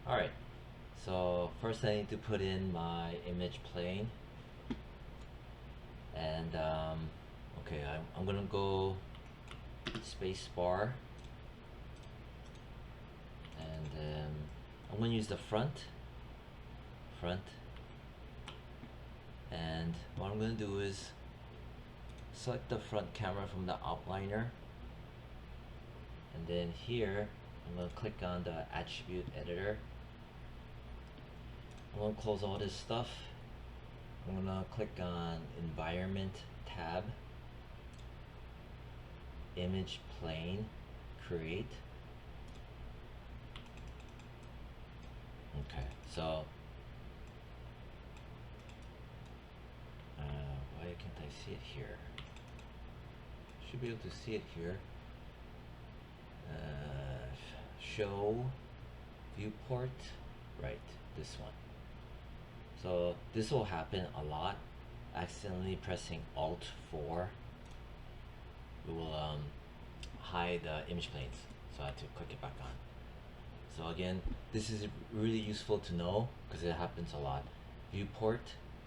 Alright, so first I need to put in my image plane, and okay, I'm gonna go space bar, and I'm gonna use the front, and what I'm gonna do is select the front camera from the outliner, and then here I'm gonna click on the attribute editor. I'm gonna close all this stuff. I'm gonna click on environment tab, image plane, create. Okay, so why can't I see it here? Should be able to see it here. Show viewport, right, this one. So this will happen a lot. Accidentally pressing Alt 4 will hide the image planes, so I have to click it back on. So again, this is really useful to know because it happens a lot. Viewport,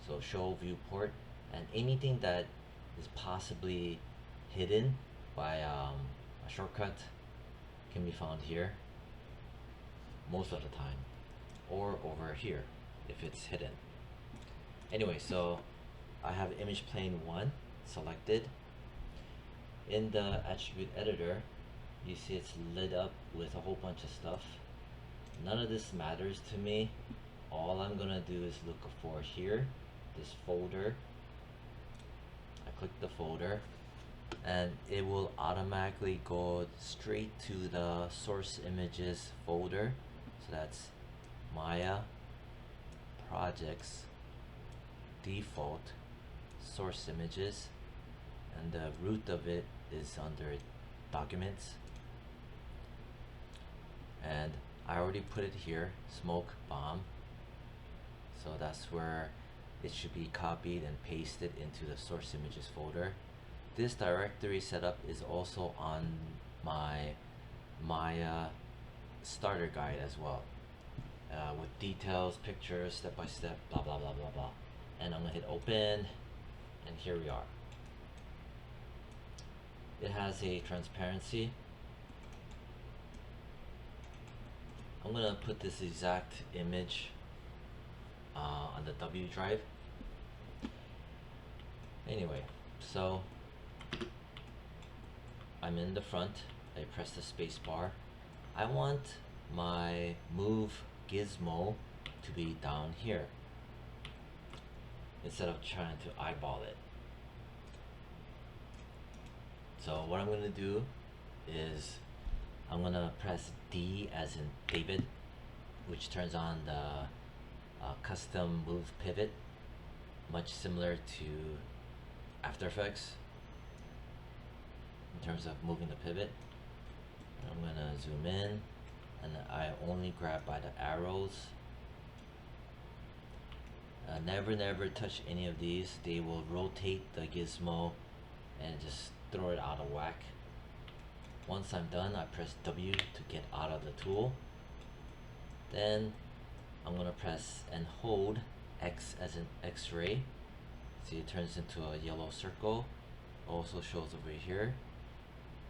so show viewport, and anything that is possibly hidden by a shortcut can be found here most of the time, or over here if it's hidden. Anyway, so I have image plane 1 selected. In the attribute editor, you see it's lit up with a whole bunch of stuff. None of this matters to me. All I'm gonna do is look for here, this folder. I click the folder, and it will automatically go straight to the source images folder. So that's Maya projects default source images, and the root of it is under documents, and I already put it here, smoke bomb, so that's where it should be copied and pasted into the source images folder. This directory setup is also on my Maya starter guide as well, with details, pictures, step by step, blah blah blah blah blah. And I'm gonna hit open, and here we are. It has a transparency. I'm gonna put this exact image on the W drive. Anyway, so I'm in the front. I press the space bar. I want my move gizmo to be down here instead of trying to eyeball it. So what I'm going to do is I'm going to press D as in David, which turns on the custom move pivot, much similar to After Effects in terms of moving the pivot. I'm going to zoom in, and I only grab by the arrows. Never touch any of these. They will rotate the gizmo and just throw it out of whack. Once I'm done, I press W to get out of the tool. Then I'm gonna press and hold X as in X-ray. See, it turns into a yellow circle. Also shows over here.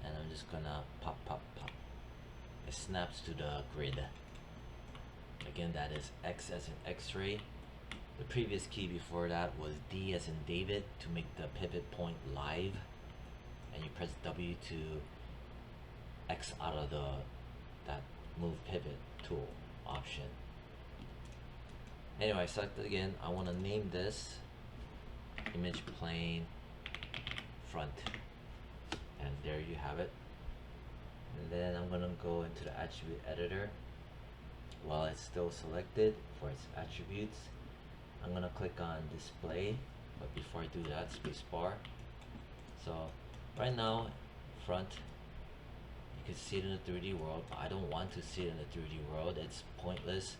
And I'm just gonna pop. It snaps to the grid. Again, that is X as in X-ray. The previous key before that was D as in David to make the pivot point live, and you press W to X out of that move pivot tool option. Anyway, I select it again. I want to name this image plane front, and there you have it. And then I'm gonna go into the attribute editor. While it's still selected for its attributes, I'm gonna click on display, but before I do that, space bar. So right now, front, you can see it in the 3D world, but I don't want to see it in the 3D world. It's pointless.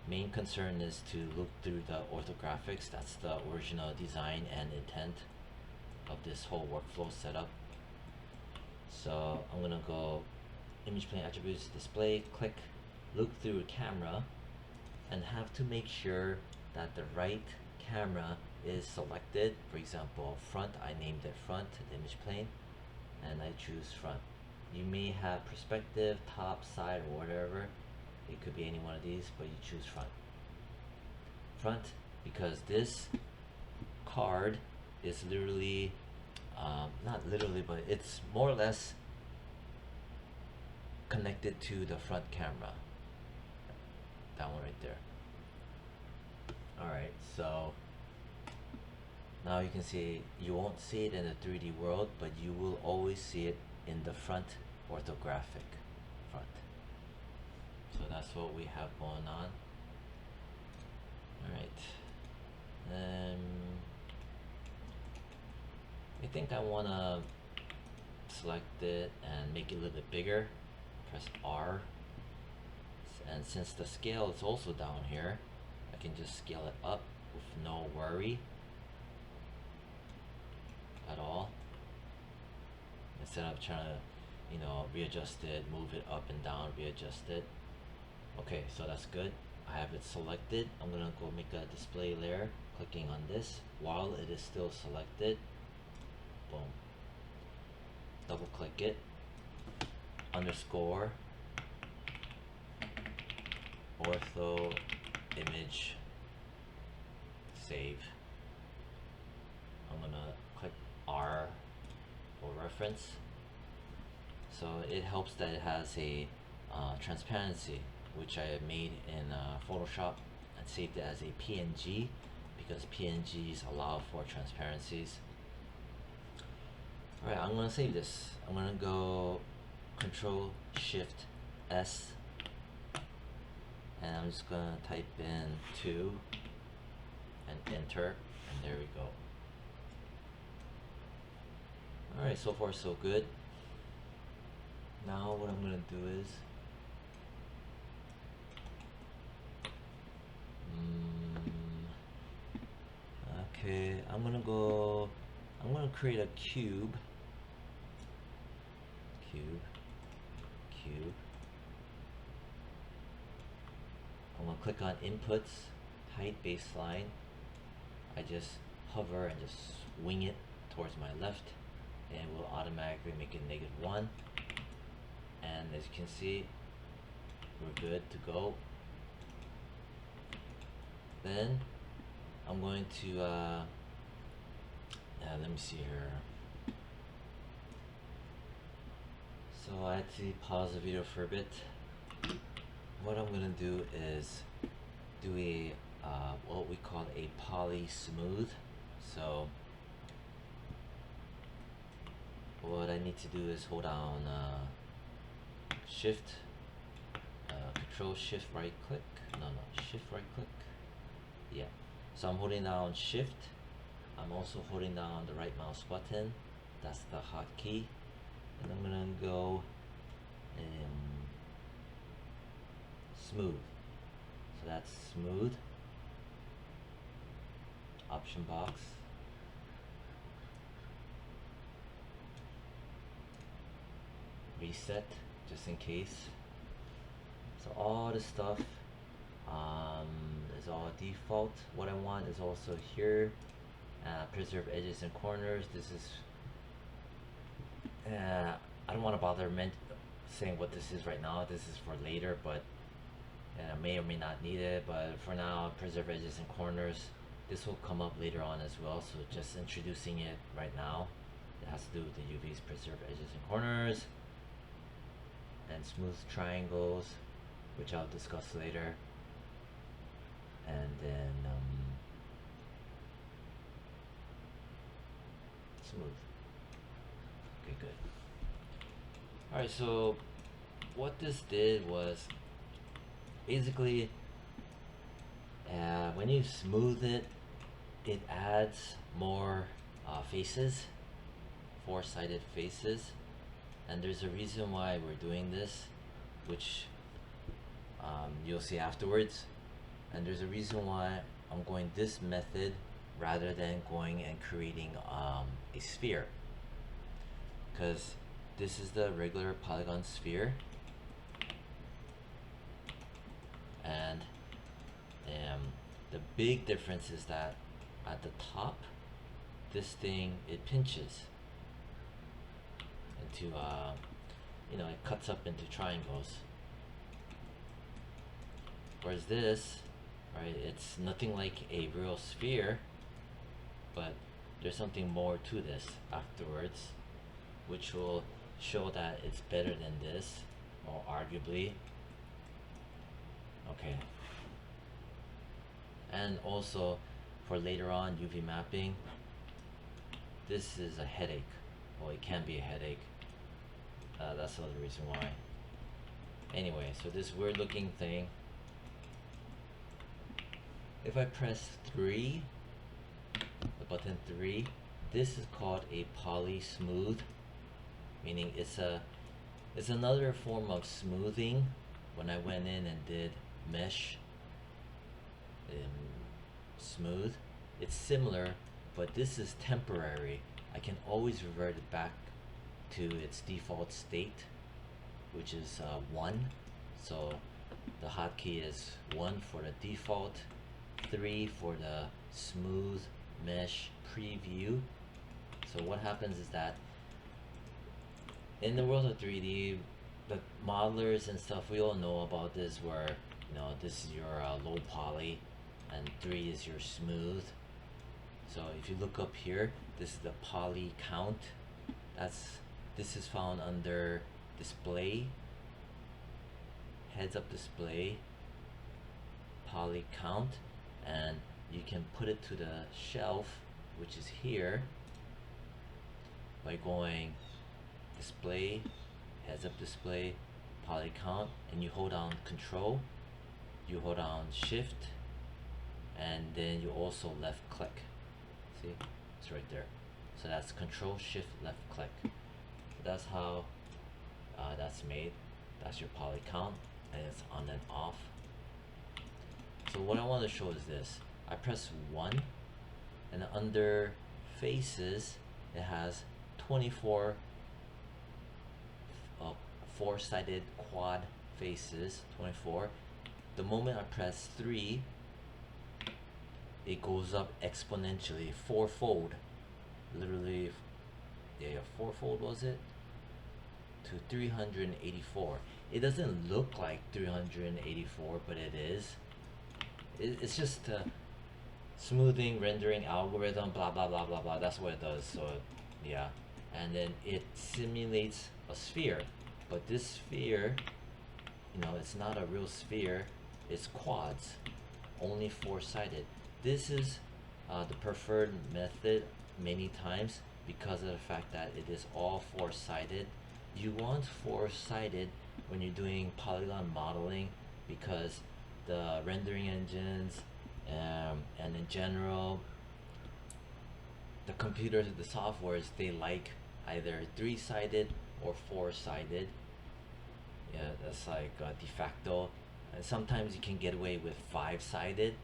Main concern is to look through the orthographics. That's the original design and intent of this whole workflow setup. So I'm gonna go image plane attributes, display, click, look through camera, and have to make sure that the right camera is selected. For example, front, I named it front, the image plane, and I choose front. You may have perspective, top, side, or whatever. It could be any one of these, but you choose front. Front, because this card is literally, not literally, but it's more or less connected to the front camera. That one right there. Alright, so now you can see, you won't see it in the 3D world, but you will always see it in the front orthographic front. So that's what we have going on. Alright. I think I want to select it and make it a little bit bigger. Press R. And since the scale is also down here, I can just scale it up with no worry at all. Instead of trying to, readjust it, move it up and down, readjust it. Okay, so that's good. I have it selected. I'm gonna go make a display layer, clicking on this while it is still selected. Boom. Double click it. Underscore ortho image save. I'm gonna click R for reference. So it helps that it has a transparency, which I made in Photoshop and saved it as a PNG because PNGs allow for transparencies. Alright, I'm gonna save this. I'm gonna go Control Shift S, and I'm just gonna type in 2 and enter, and there we go. Alright, so far so good. Now what I'm gonna do is okay, I'm gonna create a cube. I'm gonna click on inputs, height, baseline. I just hover and just wing it towards my left, and it will automatically make it -1. And as you can see, we're good to go. Then I'm going to let me see here. So I had to pause the video for a bit. What I'm gonna do is do a what we call a poly smooth. So what I need to do is hold down Shift, Control Shift right click. No, Shift right click. Yeah. So I'm holding down Shift. I'm also holding down the right mouse button. That's the hotkey. And I'm gonna go smooth. So that's smooth. Option box. Reset, just in case. So all this stuff is all default. What I want is also here. Preserve edges and corners. This is I don't want to bother saying what this is right now. This is for later, but may or may not need it. But for now, preserve edges and corners. This will come up later on as well, so just introducing it right now. It has to do with the UVs, preserve edges and corners, and smooth triangles, which I'll discuss later. And then smooth. Okay, good. Alright, so what this did was basically when you smooth it, it adds more faces, 4-sided faces, and there's a reason why we're doing this, which you'll see afterwards. And there's a reason why I'm going this method rather than going and creating a sphere, because this is the regular polygon sphere, and big difference is that at the top, this thing, it pinches into it cuts up into triangles, whereas this, right, it's nothing like a real sphere, but there's something more to this afterwards, which will show that it's better than this, or arguably. Okay. And also, for later on UV mapping, this is a headache. Well, it can be a headache. That's another reason why. Anyway, so this weird looking thing, if I press 3, the button 3, this is called a poly smooth, meaning it's another form of smoothing. When I went in and did mesh smooth, it's similar, but this is temporary. I can always revert it back to its default state, which is 1. So the hotkey is 1 for the default, 3 for the smooth mesh preview. So what happens is that in the world of 3D, the modelers and stuff, we all know about this, where this is your low poly and 3 is your smooth. So if you look up here, this is the poly count. This is found under display, heads up display, poly count, and you can put it to the shelf, which is here, by going display, heads up display, poly count, and you hold down control, you hold down shift, and then you also left click. See, it's right there. So that's control shift left click. That's how that's made. That's your poly count, and it's on and off. So what I want to show is this. I press 1, and under faces it has 24 4-sided quad faces, 24. The moment I press 3, it goes up exponentially, 4-fold, literally, yeah, 4-fold was it, to 384. It doesn't look like 384, but it is. It's just a smoothing rendering algorithm, blah blah blah blah blah. That's what it does. So yeah, and then it simulates a sphere, but this sphere, it's not a real sphere. It's quads, only 4-sided. This is the preferred method many times because of the fact that it is all 4-sided. You want 4-sided when you're doing polygon modeling because the rendering engines and in general the computers, the softwares, they like either 3-sided or 4-sided. Yeah, that's like de facto. And sometimes you can get away with 5-sided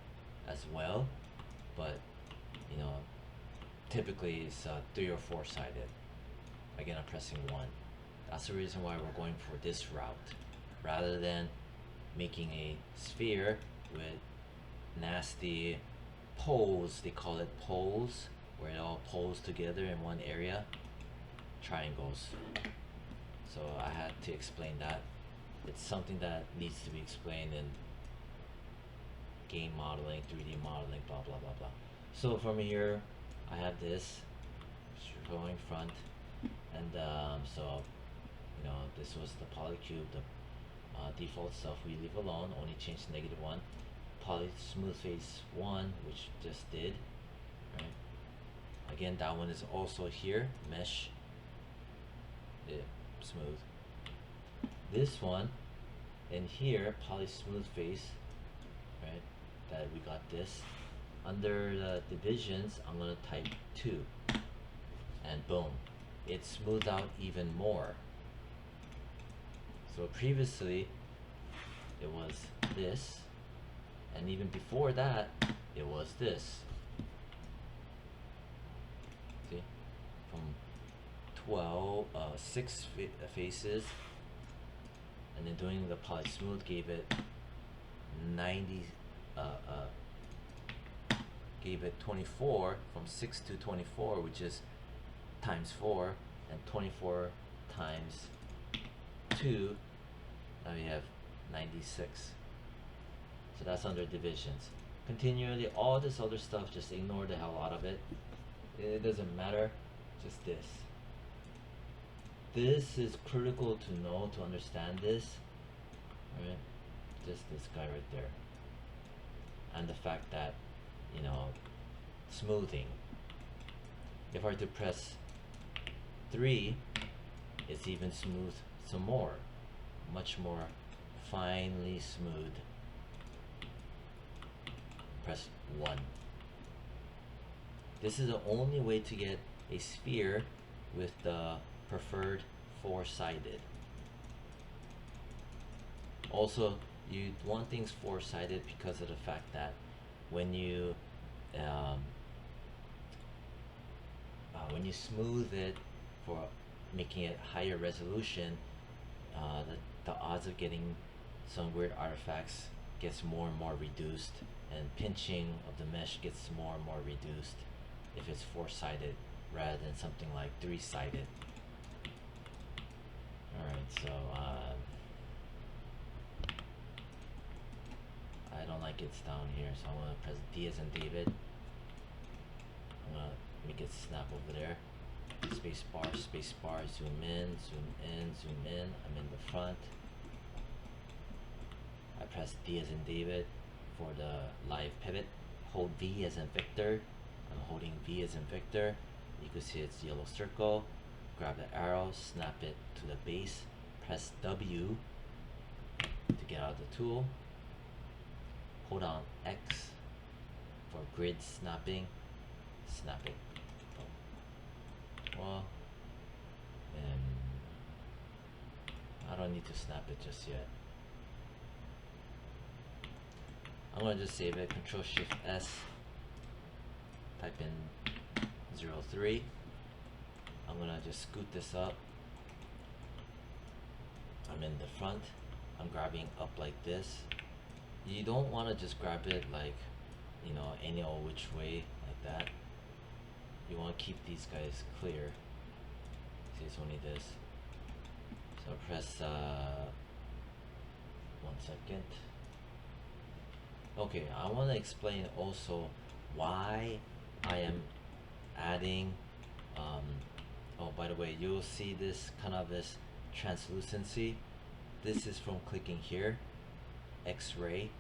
as well, but typically it's 3 or 4-sided. Again, I'm pressing 1. That's the reason why we're going for this route rather than making a sphere with nasty poles. They call it poles, where it all pulls together in one area. Triangles. So I had to explain that. It's something that needs to be explained in game modeling, 3D modeling, blah blah blah blah. So from here, I have this showing front, and so this was the polycube, the default stuff we leave alone, only change to -1. Poly smooth face 1, which just did, right? Again, that one is also here, mesh, yeah, smooth. This one, in here, poly smooth face, right? That we got this. Under the divisions, I'm gonna type 2, and boom, it smoothed out even more. So previously, it was this, and even before that, it was this. See, from 6 faces, and then doing the poly smooth gave it 90 gave it 24 from 6 to 24, which is times 4, and 24 times 2, now we have 96. So that's under divisions. Continually, all this other stuff, just ignore the hell out of it. It doesn't matter, just this. This is critical to know, to understand this, right? Just this guy right there. And the fact that, you know, smoothing. If I were to press 3, it's even smooth some more. Much more finely smooth. Press 1. This is the only way to get a sphere with the preferred 4-sided. Also, you want things 4-sided because of the fact that when you smooth it for making it higher resolution, the odds of getting some weird artifacts gets more and more reduced, and pinching of the mesh gets more and more reduced if it's 4-sided rather than something like 3-sided. Alright, so I don't like it's down here, so I'm going to press D as in David. I'm going to make it snap over there. Space bar, zoom in, zoom in. I'm in the front. I press D as in David for the live pivot. Hold V as in Victor. I'm holding V as in Victor. You can see it's yellow circle. Grab the arrow, snap it to the base. Press W to get out of the tool. Hold on X for grid snapping. Snap it. Well, I don't need to snap it just yet. I'm gonna just save it. Control Shift S. Type in 03. I'm gonna just scoot this up. I'm in the front. I'm grabbing up like this. You don't want to just grab it like, you know, any old which way like that. You want to keep these guys clear. See, it's only this. So press 1 second. Okay, I want to explain also why I am adding oh, by the way, you'll see this kind of this translucency. This is from clicking here, X-ray.